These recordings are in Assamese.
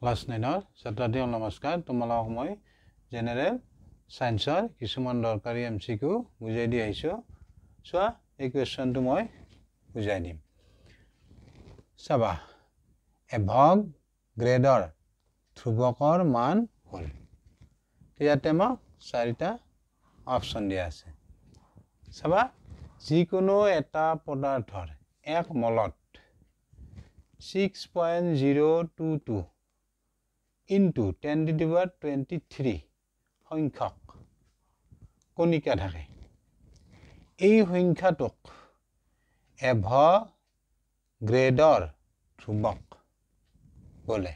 ক্লাস 9 ছাত্ৰছাত্ৰী নমস্কাৰ তোমালোকক মই জেনাৰেল সায়েন্সৰ কিছুমান দৰকাৰী এমসিকিউ বুজাই দি আহিছো চোৱা এই কোৱেশ্চনটো মই বুজাই দিম চাবা এভগ গ্ৰেডৰ ধ্ৰুৱকৰ মান হ'ল ইয়াতে মই চাৰিটা অপচন দিয়া আছে চাবা যিকোনো এটা পদাৰ্থৰ এক মলত 6.022 into 10 to the power 23 সংখ্যক কণিকা থাকে এই সংখ্যাটোক এভগ্ৰেডৰ ধ্ৰুৱক বলে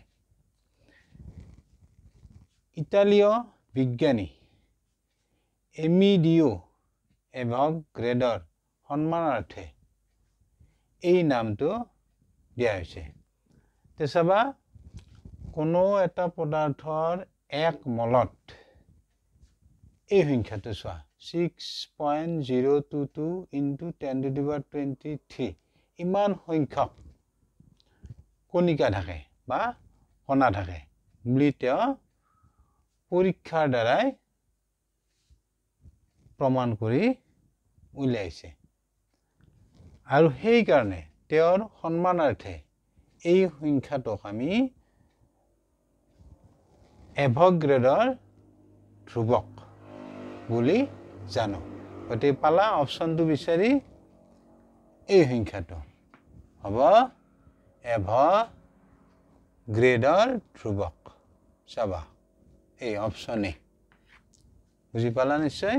ইটালীয় বিজ্ঞানী এমিডিও এভগ্ৰেডৰ সন্মানাৰ্থে এই নামটো দিয়া হৈছে তেছাবা কোনো এটা পদাৰ্থৰ এক মলত এই সংখ্যাটো চোৱা 6.022 into 10 to the power 23 ইমান সংখ্যক কণিকা থাকে বা কণা থাকে বুলি তেওঁ পৰীক্ষাৰ দ্বাৰাই প্ৰমাণ কৰি উলিয়াইছে আৰু সেই কাৰণে তেওঁৰ সন্মানাৰ্থে এই সংখ্যাটোক আমি এভগ্ৰেডৰ ধ্ৰুৱক বুলি জানো গতি পালা অপচনটো বিচাৰি এই সংখ্যাটো হ'ব এভগ্ৰেডৰ ধ্ৰুৱক চাবা এই অপচনে বুজি পালা নিশ্চয়